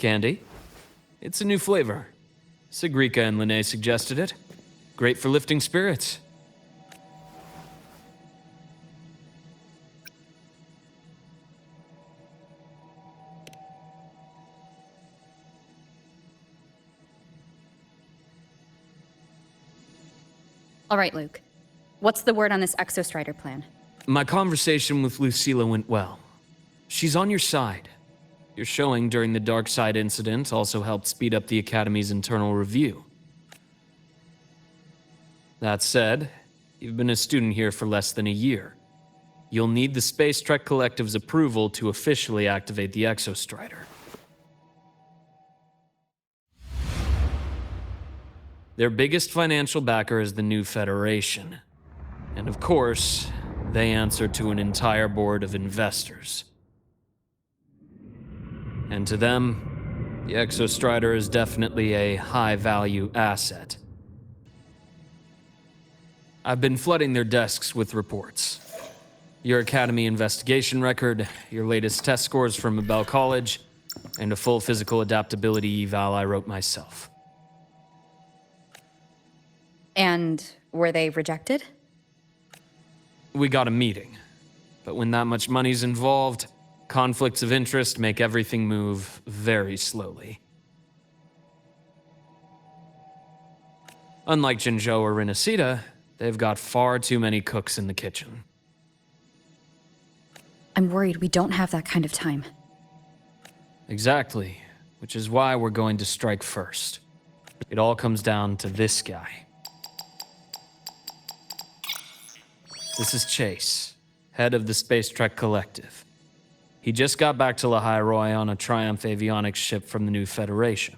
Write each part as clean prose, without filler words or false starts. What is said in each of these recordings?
Candy. It's a new flavor. Sigrika and Lene suggested it. Great for lifting spirits. All right, Luke. What's the word on this Exostrider plan? My conversation with Lucilla went well. She's on your side. Your showing during the Dark Side incident also helped speed up the Academy's internal review. That said, you've been a student here for less than a year. You'll need the Space Trek Collective's approval to officially activate the Exostrider. Their biggest financial backer is the new Federation. And of course, they answer to an entire board of investors. And to them, the Exostrider is definitely a high-value asset. I've been flooding their desks with reports. Your Academy investigation record, your latest test scores from Abel College, and a full physical adaptability eval I wrote myself. And were they rejected? We got a meeting, but when that much money's involved, conflicts of interest make everything move very slowly. Unlike Jinzhou or Rinasita, they've got far too many cooks in the kitchen. I'm worried we don't have that kind of time. Exactly, which is why we're going to strike first. It all comes down to this guy. This is Chase, head of the Space Trek Collective. He just got back to Lahai on a Triumph avionics ship from the new Federation.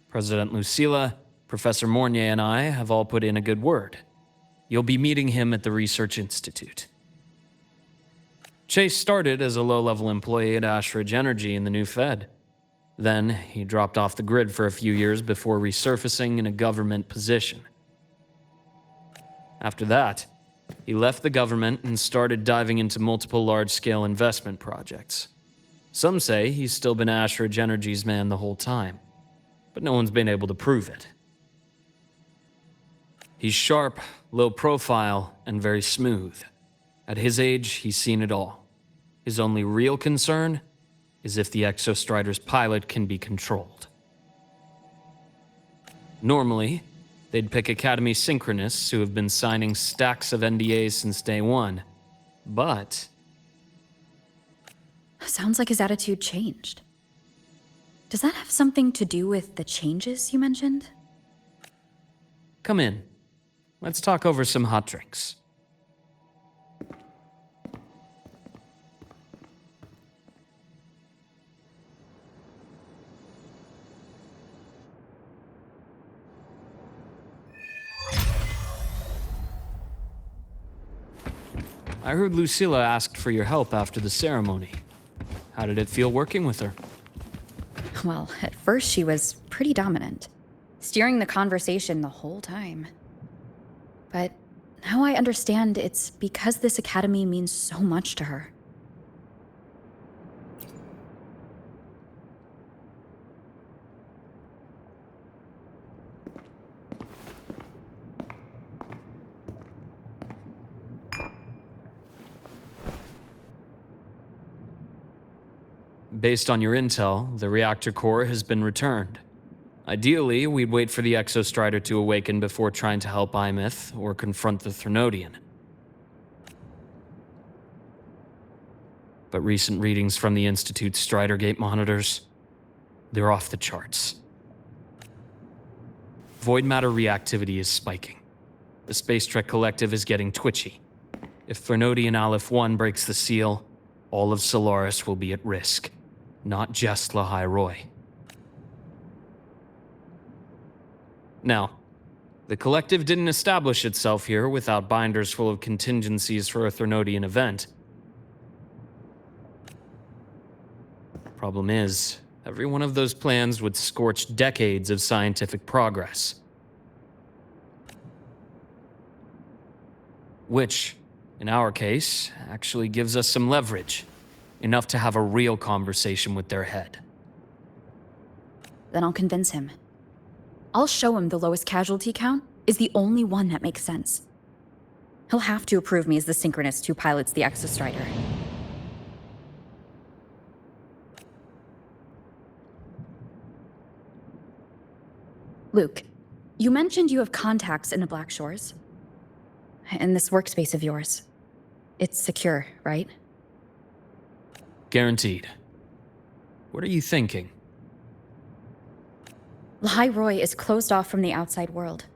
President Lucilla, Professor Mornier, and I have all put in a good word. You'll be meeting him at the Research Institute. Chase started as a low-level employee at Ashridge Energy in the new Fed. Then, he dropped off the grid for a few years before resurfacing in a government position. After that, he left the government and started diving into multiple large-scale investment projects. Some say he's still been Ashridge Energy's man the whole time, but no one's been able to prove it. He's sharp, low profile, and very smooth. At his age, he's seen it all. His only real concern is if the Exostrider's pilot can be controlled. Normally, they'd pick Academy synchronists who have been signing stacks of NDAs since day one, but... Sounds like his attitude changed. Does that have something to do with the changes you mentioned? Come in. Let's talk over some hot drinks. I heard Lucilla asked for your help after the ceremony. How did it feel working with her? Well, at first she was pretty dominant, steering the conversation the whole time. But now I understand it's because this academy means so much to her. Based on your intel, the reactor core has been returned. Ideally, we'd wait for the Exostrider to awaken before trying to help Imith or confront the Threnodian. But recent readings from the Institute's Strider Gate monitors, they're off the charts. Void matter reactivity is spiking. The Space Trek Collective is getting twitchy. If Threnodian Aleph 1 breaks the seal, all of Solaris will be at risk. Not just Lahai Roy. Now, the Collective didn't establish itself here without binders full of contingencies for a Threnodian event. Problem is, every one of those plans would scorch decades of scientific progress. Which, in our case, actually gives us some leverage. Enough to have a real conversation with their head. then I'll convince him. I'll show him the lowest casualty count is the only one that makes sense. He'll have to approve me as the synchronist who pilots the Exostrider. Luke, you mentioned you have contacts in the Black Shores. In this workspace of yours. It's secure, right? Guaranteed. What are you thinking? Lahai Roy is closed off from the outside world.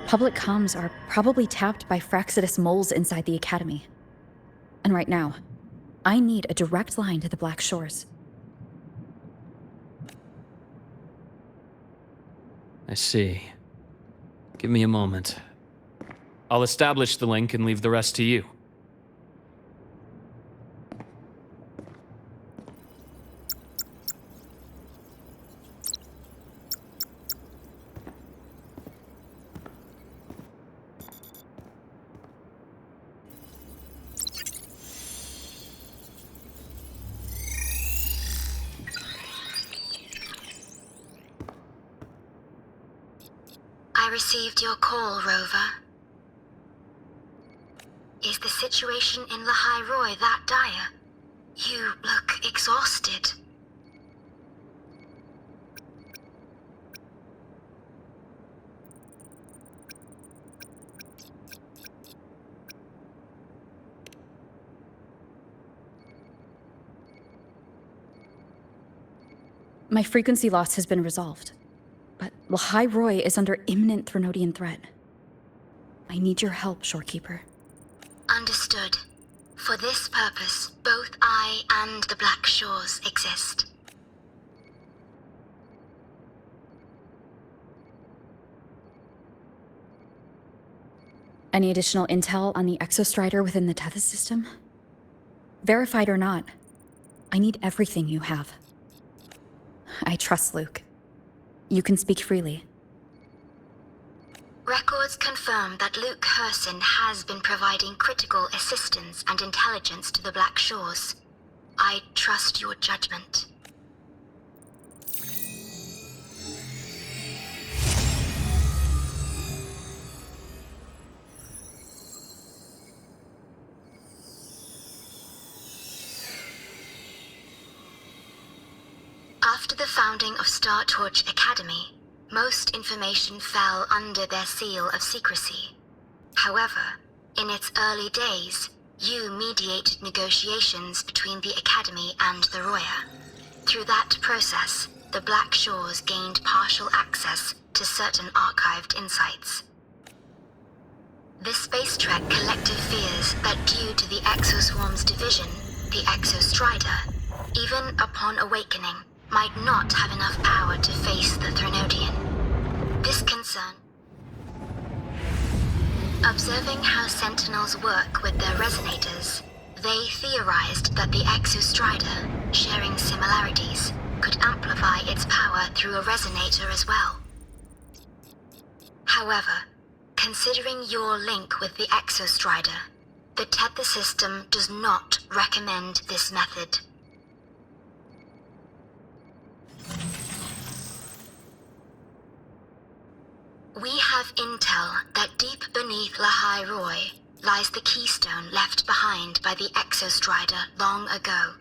Public comms are probably tapped by Fraxidus moles inside the Academy. And right now, I need a direct line to the Black Shores. I see. Give me a moment. I'll establish the link and leave the rest to you. I received your call, Rover. Is the situation in Lahai Roy that dire? You look exhausted. My frequency loss has been resolved, but Lahai Roy is under imminent Threnodian threat. I need your help, Shorekeeper. Understood. For this purpose, both I and the Black Shores exist. Any additional intel on the Exostrider within the Tethys system? Verified or not, I need everything you have. I trust Luke. You can speak freely. Records confirm that Luke Herson has been providing critical assistance and intelligence to the Black Shores. I trust your judgment. After the founding of Star Torch Academy, most information fell under their seal of secrecy. However, in its early days, you mediated negotiations between the Academy and the Roya. Through that process, the Black Shores gained partial access to certain archived insights. The Space Trek Collective fears that due to the Exoswarm's division, the Exostrider, even upon awakening, might not have enough power to face the Threnodian. This concern. Observing how Sentinels work with their resonators, they theorized that the Exostrider, sharing similarities, could amplify its power through a resonator as well. However, considering your link with the Exostrider, the Tether system does not recommend this method. We have intel that deep beneath Lahai Roy lies the keystone left behind by the Exostrider long ago.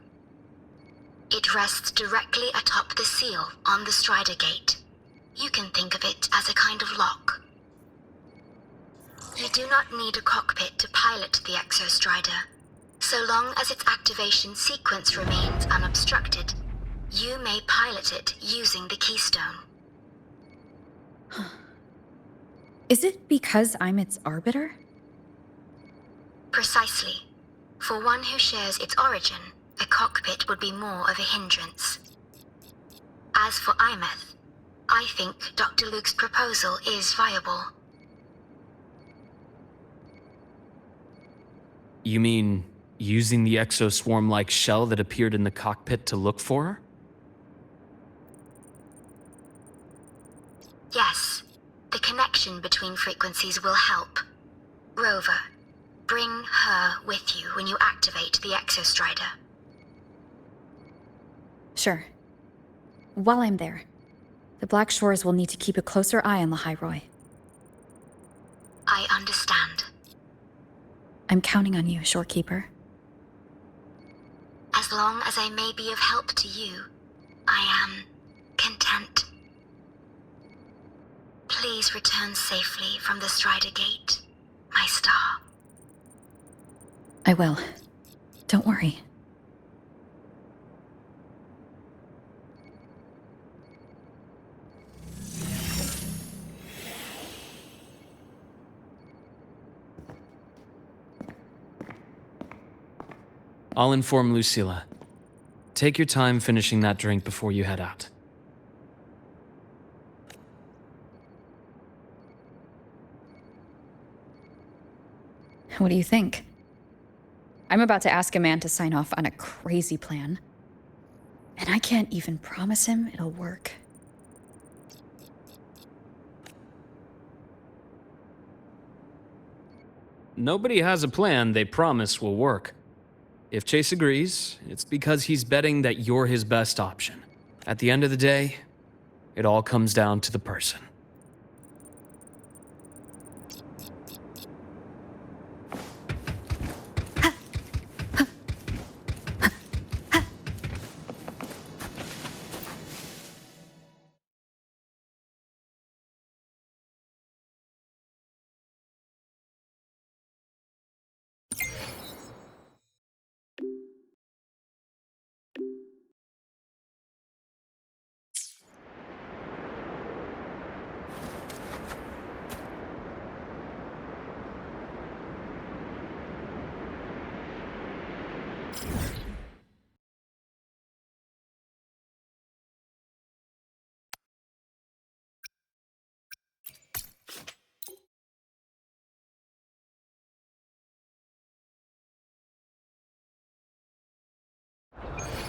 It rests directly atop the seal on the Strider Gate. You can think of it as a kind of lock. You do not need a cockpit to pilot the Exostrider. So long as its activation sequence remains unobstructed, you may pilot it using the keystone. Is it because I'm its arbiter? Precisely. For one who shares its origin, a cockpit would be more of a hindrance. As for Imeth, I think Dr. Luke's proposal is viable. You mean using the exoswarm-like shell that appeared in the cockpit to look for her? Yes. The connection between frequencies will help. Rover, bring her with you when you activate the Exostrider. Sure. While I'm there, The Black Shores will need to keep a closer eye on Lahairoi. I understand. I'm counting on you, Shorekeeper. As long as I may be of help to you, I am content. Please return safely from the Strider Gate, my star. I will. Don't worry. I'll inform Lucilla. Take your time finishing that drink before you head out. What do you think? I'm about to ask a man to sign off on a crazy plan. And I can't even promise him it'll work. Nobody has a plan they promise will work. If Chase agrees, it's because he's betting that you're his best option. At the end of the day, it all comes down to the person.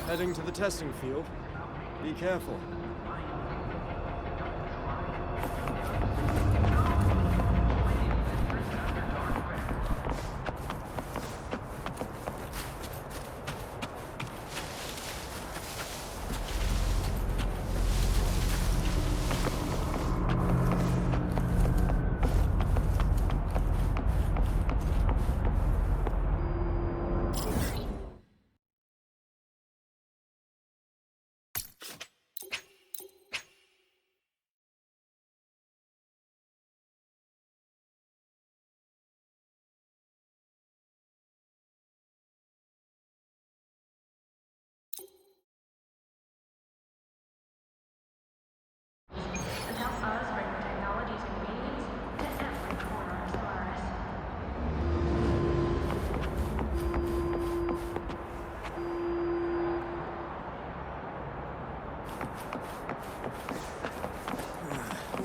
Heading to the testing field. Be careful. And help us bring the technology's convenience to every corner of Solaris.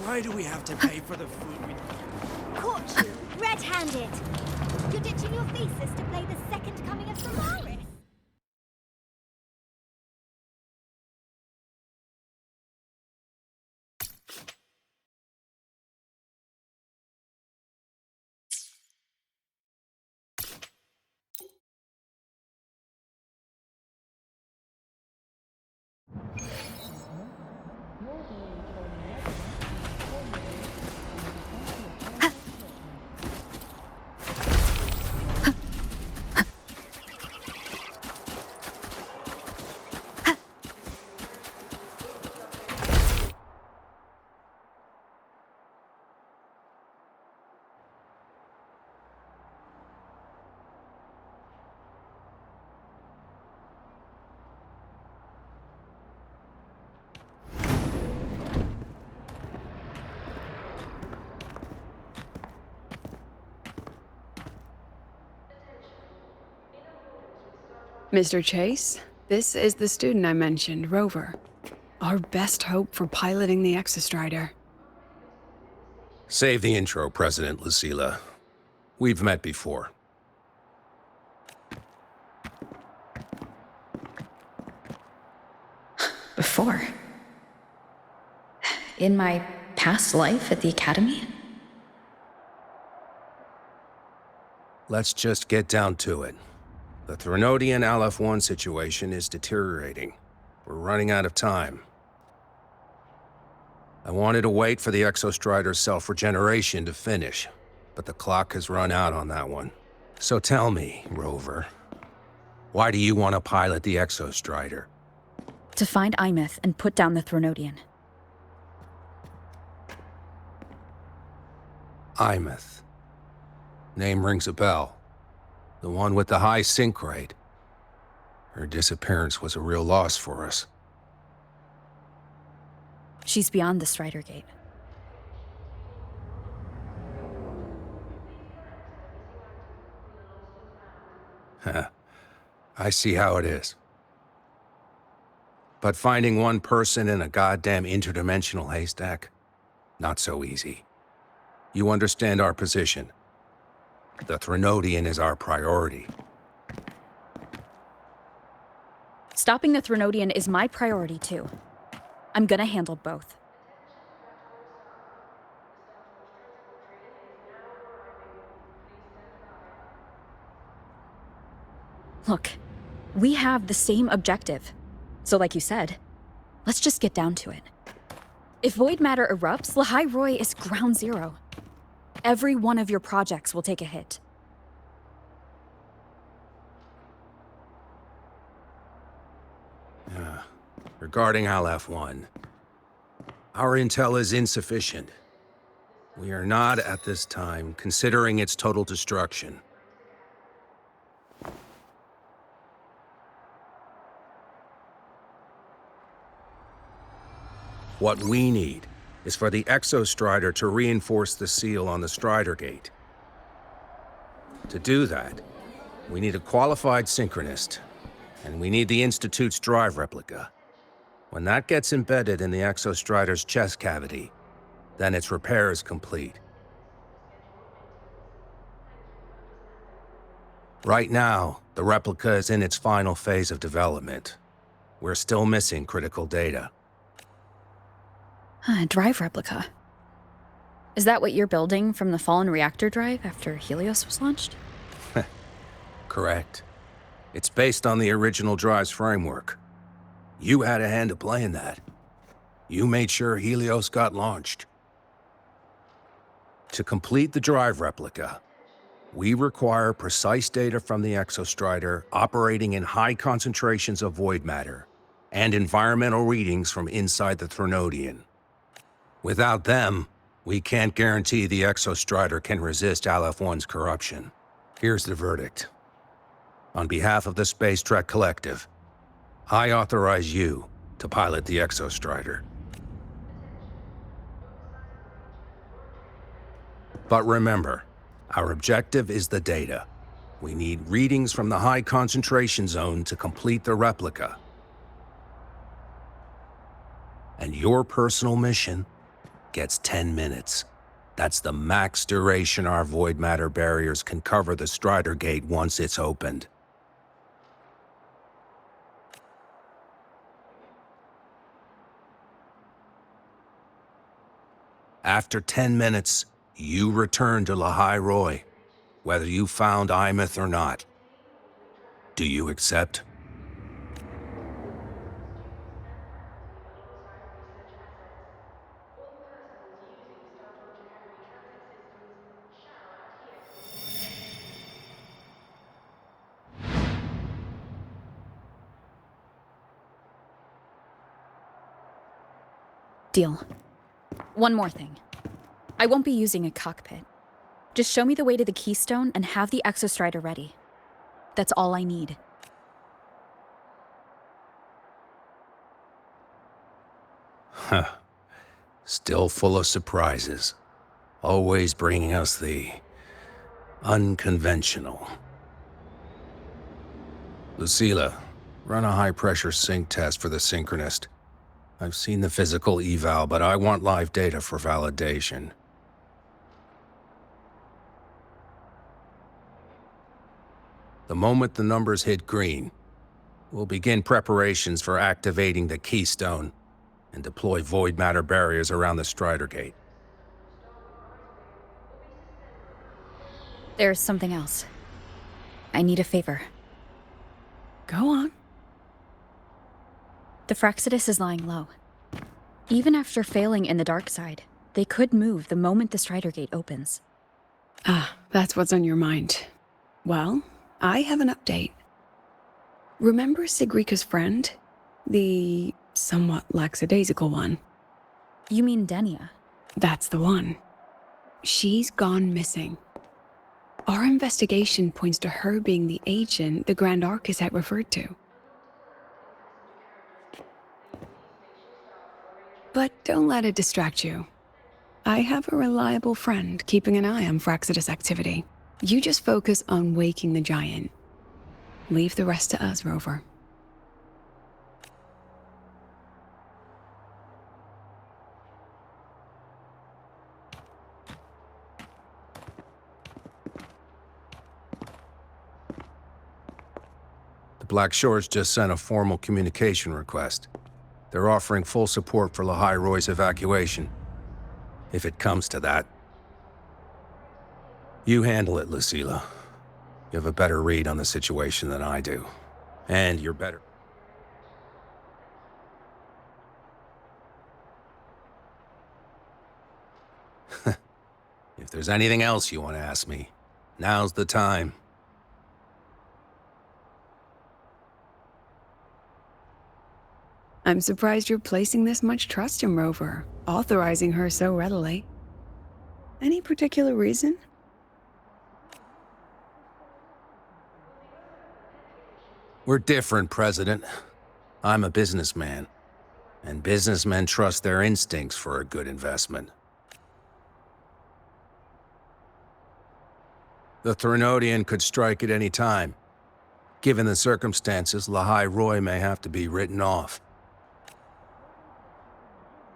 Why do we have to pay for the food we... Caught you, red-handed! You're ditching your thesis to play the second coming of Solaris! Mr. Chase, this is the student I mentioned, Rover. Our best hope for piloting the Exostrider. Save the intro, President Lucilla. We've met before. Before? In my past life at the Academy? Let's just get down to it. The Threnodian Aleph-1 situation is deteriorating. We're running out of time. I wanted to wait for the Exostrider's self-regeneration to finish, but the clock has run out on that one. So tell me, Rover, why do you want to pilot the Exostrider? To find Imeth and put down the Thronodian. Imeth. Name rings a bell. The one with the high sync rate. Her disappearance was a real loss for us. She's beyond the Strider Gate. I see how it is. But finding one person in a goddamn interdimensional haystack? Not so easy. You understand our position. The Thronodian is our priority. Stopping the Thronodian is my priority too. I'm gonna handle both. Look, we have the same objective. So like you said, let's just get down to it. If void matter erupts, Lahai Roy is ground zero. Every one of your projects will take a hit. Regarding Aleph-1, our intel is insufficient. We are not, at this time, considering its total destruction. What we need is for the Exostrider to reinforce the seal on the Strider Gate. To do that, we need a qualified synchronist, and we need the Institute's drive replica. When that gets embedded in the Exostrider's chest cavity, then its repair is complete. Right now, the replica is in its final phase of development. We're still missing critical data. Drive replica. Is that what you're building from the fallen reactor drive after Helios was launched? Correct. It's based on the original drive's framework. You had a hand to play in that. You made sure Helios got launched. To complete the drive replica, we require precise data from the Exostrider operating in high concentrations of void matter, and environmental readings from inside the Thronodian. Without them, we can't guarantee the Exostrider can resist Aleph-1's corruption. Here's the verdict. On behalf of the Space Trek Collective, I authorize you to pilot the Exostrider. But remember, our objective is the data. We need readings from the high concentration zone to complete the replica. And your personal mission gets 10 minutes. That's the max duration our void matter barriers can cover the Strider Gate once it's opened. After 10 minutes, you return to Lahai Roy, whether you found Imeth or not. Do you accept? Deal. One more thing. I won't be using a cockpit. Just show me the way to the Keystone and have the Exostrider ready. That's all I need. Huh. Still full of surprises. Always bringing us the unconventional. Lucilla, run a high-pressure sync test for the Synchronist. I've seen the physical eval, but I want live data for validation. The moment the numbers hit green, we'll begin preparations for activating the Keystone and deploy void matter barriers around the Strider Gate. There's something else. I need a favor. Go on. The Fraxidus is lying low. Even after failing in the dark side, they could move the moment the Strider Gate opens. Ah, that's what's on your mind. Well, I have an update. Remember Sigrika's friend? The somewhat lackadaisical one? You mean Denia? That's the one. She's gone missing. Our investigation points to her being the agent the Grand Architect referred to. But don't let it distract you. I have a reliable friend keeping an eye on Fraxidus activity. You just focus on waking the giant. Leave the rest to us, Rover. The Black Shores just sent a formal communication request. They're offering full support for Lahai Roy's evacuation. If it comes to that. You handle it, Lucilla. You have a better read on the situation than I do. And you're better. If there's anything else you want to ask me, now's the time. I'm surprised you're placing this much trust in Rover, authorizing her so readily. Any particular reason? We're different, President. I'm a businessman, and businessmen trust their instincts for a good investment. The Threnodian could strike at any time. Given the circumstances, Lahai Roy may have to be written off.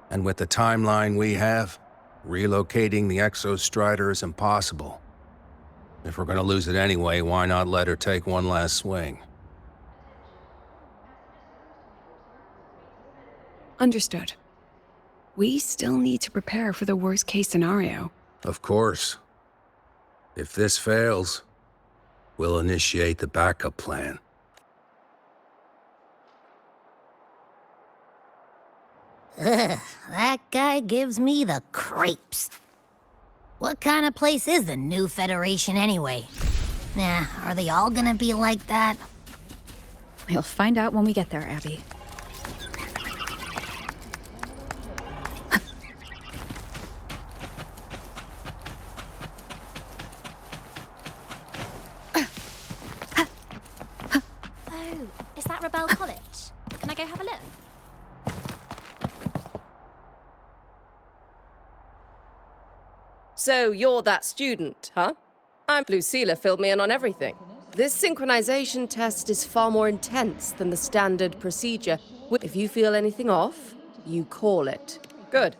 And with the timeline we have, relocating the Exostrider is impossible. If we're gonna lose it anyway, why not let her take one last swing? Understood. We still need to prepare for the worst-case scenario. Of course. If this fails, we'll initiate the backup plan. Ugh, that guy gives me the creeps. What kind of place is the new Federation anyway? Nah, are they all gonna be like that? We'll find out when we get there, Abby. Oh, is that Rebel College? Can I go have a look? So you're that student, huh? I'm Lucilla filled me in on everything. This synchronization test is far more intense than the standard procedure. If you feel anything off, you call it. Good.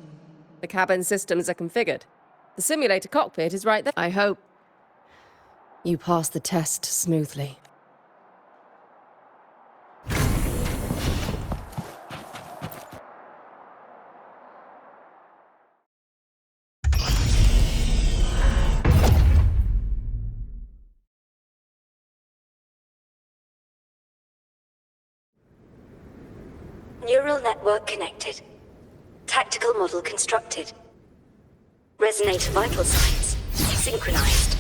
The cabin systems are configured. The simulator cockpit is right there. I hope you pass the test smoothly. Neural network connected. Tactical model constructed. Resonator vital signs synchronized.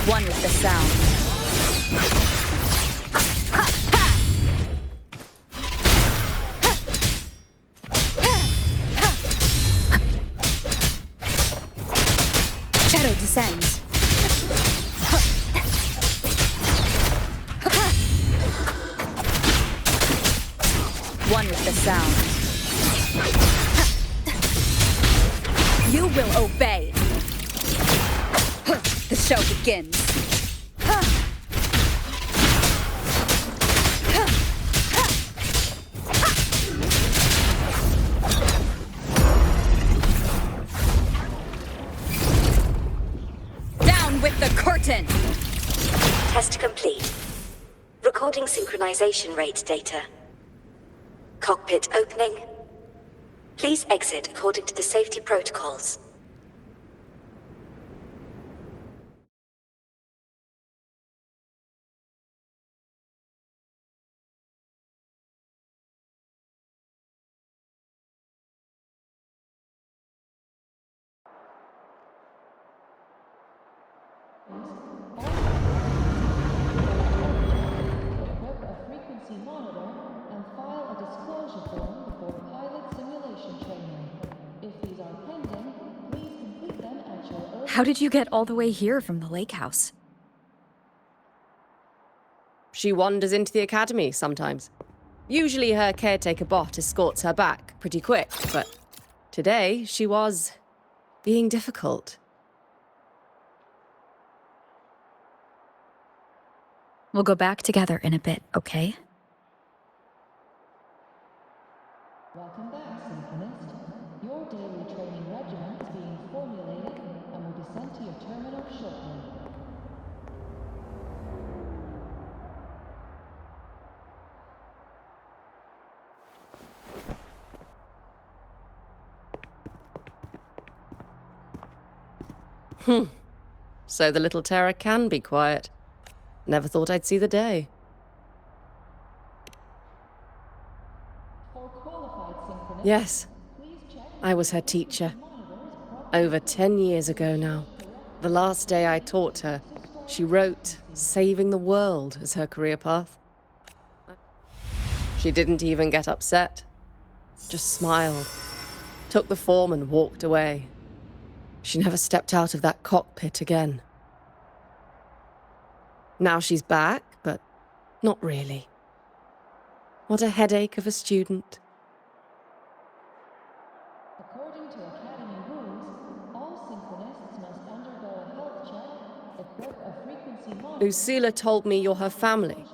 One with the sound. Shadow descends. One with the sound. You will obey. The show begins. Down with the curtain! Test complete. Recording synchronization rate data. Cockpit opening. Please exit according to the safety protocols. Equip a frequency monitor and file a disclosure form before pilot simulation training. If these are pending, please complete them at your earliest. How did you get all the way here from the lake house? She wanders into the academy sometimes. Usually her caretaker bot escorts her back pretty quick, but today she was being difficult. We'll go back together in a bit, okay? Welcome back, Synchronist. Your daily training regimen is being formulated and will be sent to your terminal shortly. So the little terror can be quiet. Never thought I'd see the day. For qualified Synchronists, Yes, please check I was her teacher. monitors Over 10 years ago now. The last day I taught her, she wrote saving the world as her career path. She didn't even get upset. Just smiled, took the form and walked away. She never stepped out of that cockpit again. Now she's back, but not really. What a headache of a student. According to Academy rules, all Synchronists must undergo a health check, equip a frequency monitor, Lucilla told me you're her family.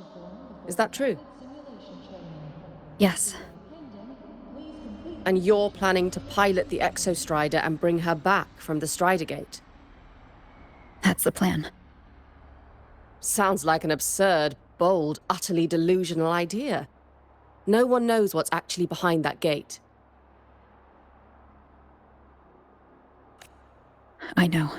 Is that true? simulation training. Yes. And you're planning to pilot the Exostrider and bring her back from the Strider Gate? That's the plan. Sounds like an absurd, bold, utterly delusional idea. No one knows what's actually behind that gate. I know.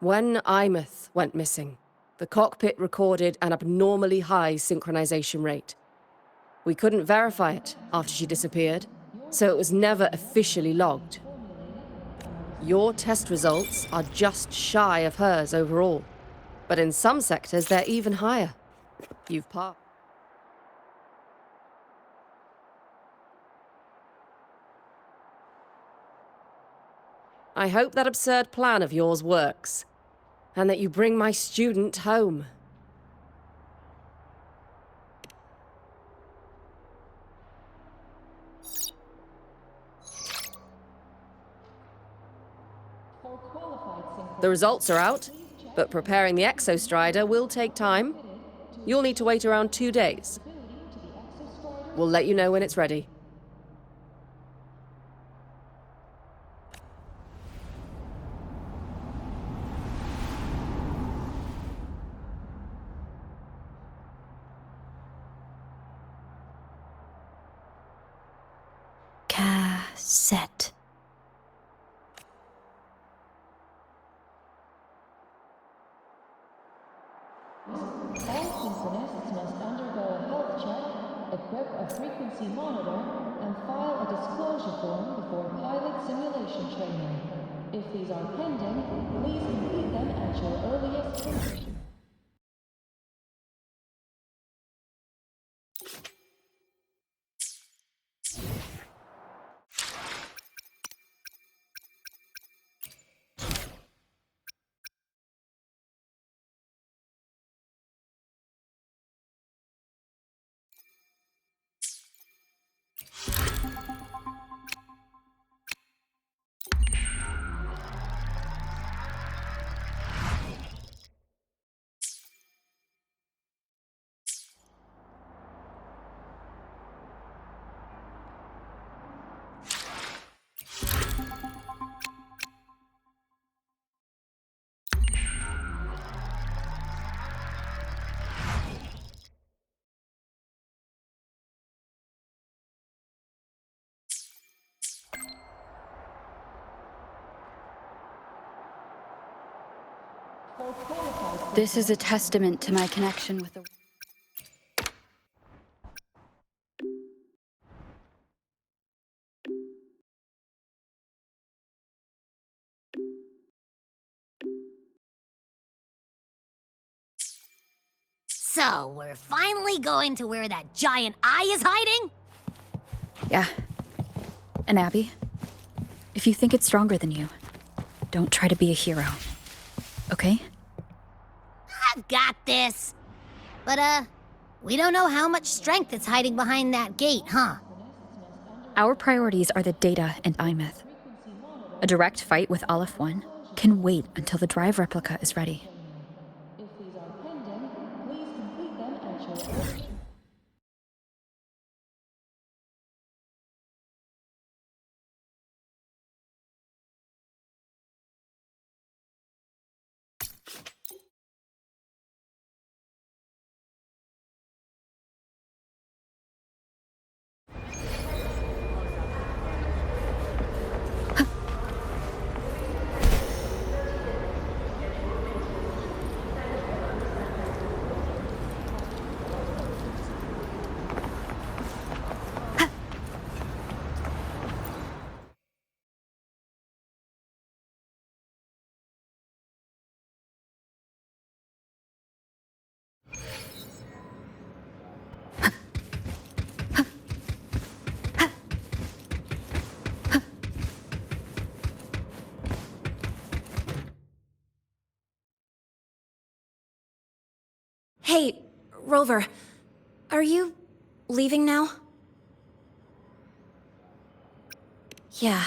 When Imeth went missing, the cockpit recorded an abnormally high synchronization rate. We couldn't verify it after she disappeared, so it was never officially logged. Your test results are just shy of hers overall, but in some sectors they're even higher. You've passed. I hope that absurd plan of yours works, and that you bring my student home. The results are out, but preparing the Exostrider will take time. You'll need to wait around 2 days. We'll let you know when it's ready. Cassette. All Synchronists must undergo a health check, equip a frequency monitor, and file a disclosure form before pilot simulation training. If these are pending, please complete them at your earliest convenience. This is a testament to my connection with the So, we're finally going to where that giant eye is hiding? Yeah. And Abby, if you think it's stronger than you, don't try to be a hero. Okay? I've got this. But, we don't know how much strength is hiding behind that gate, huh? Our priorities are the data and Imeth. A direct fight with Aleph 1 can wait until the drive replica is ready. If these are pending, please complete them at your urgent. Hey, Rover, are you leaving now? Yeah,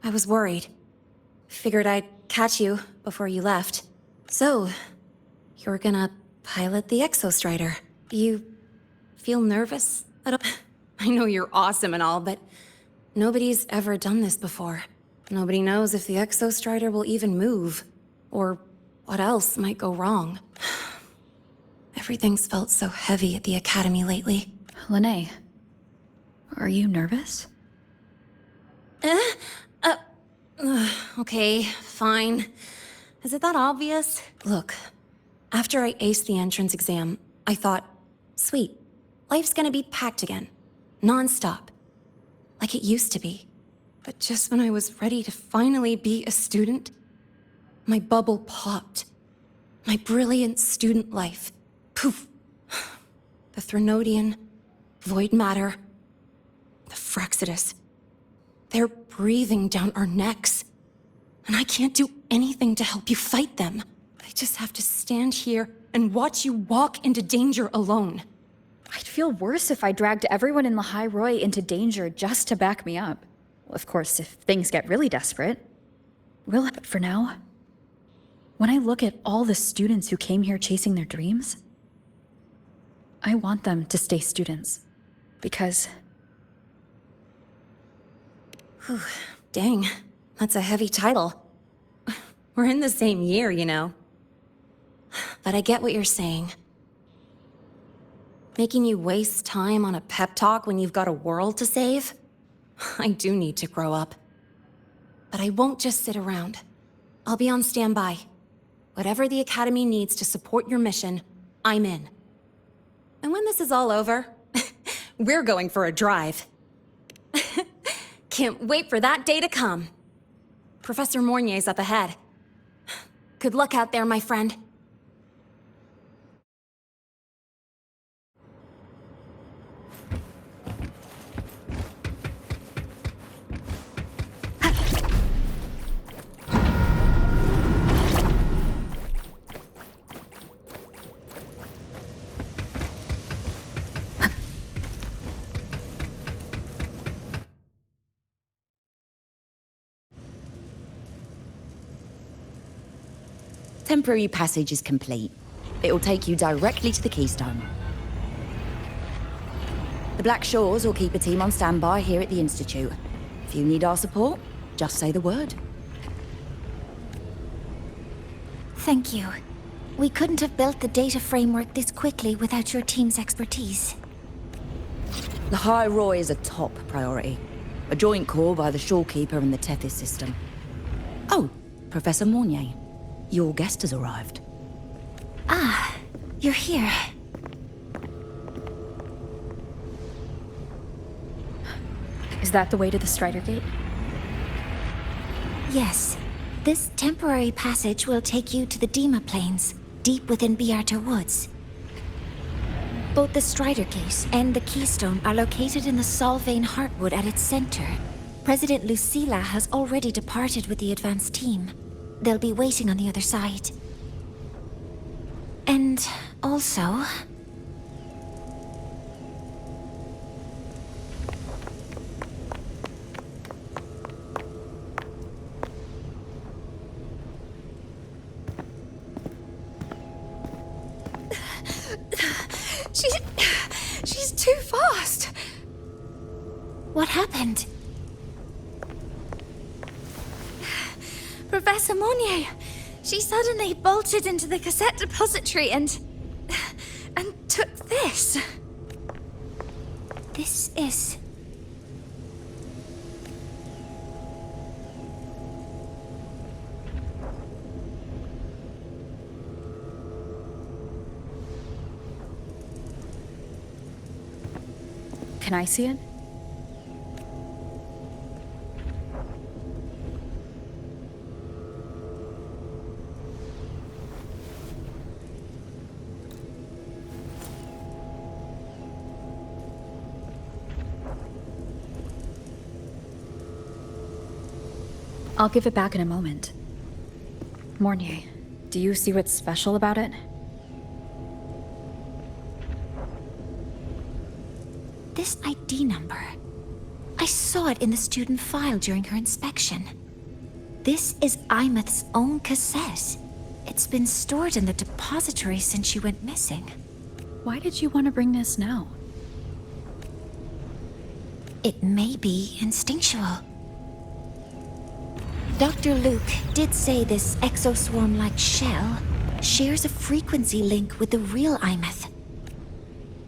I was worried. Figured I'd catch you before you left. So, you're gonna pilot the Exostrider. You feel nervous at all? I know you're awesome and all, but nobody's ever done this before. Nobody knows if the Exostrider will even move, or what else might go wrong. Everything's felt so heavy at the Academy lately. Lene, are you nervous? Okay, fine. Is it that obvious? Look, after I aced the entrance exam, I thought, sweet, life's gonna be packed again. Non-stop. Like it used to be. But just when I was ready to finally be a student, my bubble popped. My brilliant student life. Poof. The Threnodian, void matter, the Frexidus. They're breathing down our necks. And I can't do anything to help you fight them. I just have to stand here and watch you walk into danger alone. I'd feel worse if I dragged everyone in Lahai Roi into danger just to back me up. Well, of course, if things get really desperate. But for now, when I look at all the students who came here chasing their dreams, I want them to stay students. Because... Whew, dang, that's a heavy title. We're in the same year, you know. But I get what you're saying. Making you waste time on a pep talk when you've got a world to save? I do need to grow up. But I won't just sit around. I'll be on standby. Whatever the Academy needs to support your mission, I'm in. And when this is all over, we're going for a drive. Can't wait for that day to come. Professor Mornier's up ahead. Good luck out there, my friend. Temporary passage is complete. It'll take you directly to the Keystone. The Black Shores will keep a team on standby here at the Institute. If you need our support, just say the word. Thank you. We couldn't have built the data framework this quickly without your team's expertise. Lahai Roi is a top priority. A joint call by the Shorekeeper and the Tethys system. Oh, Professor Mornier. Your guest has arrived. Ah, you're here. Is that the way to the Strider Gate? Yes. This temporary passage will take you to the Dima Plains, deep within Biarta Woods. Both the Strider case and the Keystone are located in the Solvane Heartwood at its center. President Lucilla has already departed with the advance team. They'll be waiting on the other side. And also... She's too fast. What happened? Professor Monnier, she suddenly bolted into the cassette depository and took this. This is... Can I see it? I'll give it back in a moment. Mornier, do you see what's special about it? This ID number. I saw it in the student file during her inspection. This is Imeth's own cassette. It's been stored in the depository since she went missing. Why did you want to bring this now? It may be instinctual. Dr. Luke did say this exoswarm-like shell shares a frequency link with the real Imeth.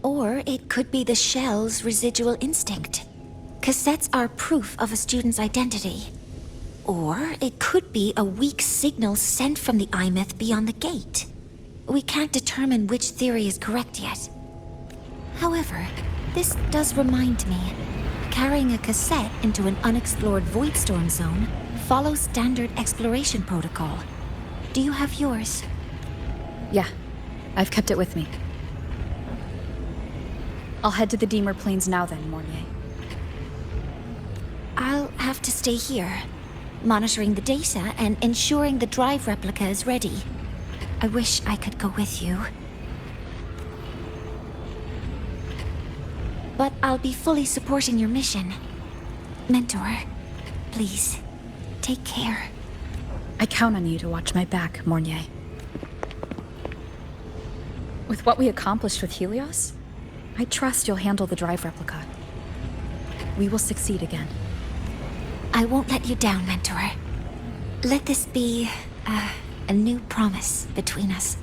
Or it could be the shell's residual instinct. Cassettes are proof of a student's identity. Or it could be a weak signal sent from the Imeth beyond the gate. We can't determine which theory is correct yet. However, this does remind me, carrying a cassette into an unexplored Voidstorm zone follows standard exploration protocol. Do you have yours? Yeah, I've kept it with me. I'll head to the Deemer Plains now then, Mornier. I'll have to stay here, monitoring the data and ensuring the drive replica is ready. I wish I could go with you. But I'll be fully supporting your mission. Mentor, please, take care. I count on you to watch my back, Mornier. With what we accomplished with Helios, I trust you'll handle the drive replica. We will succeed again. I won't let you down, Mentor. Let this be a new promise between us.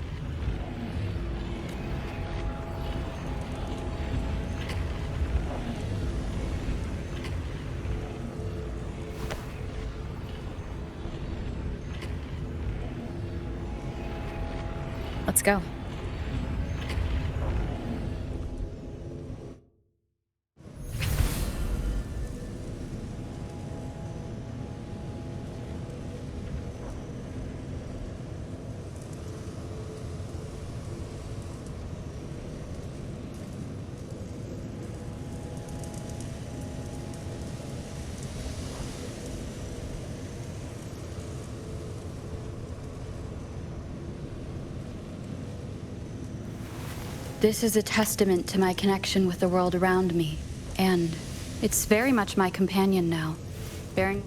Let's go. This is a testament to my connection with the world around me, and it's very much my companion now, bearing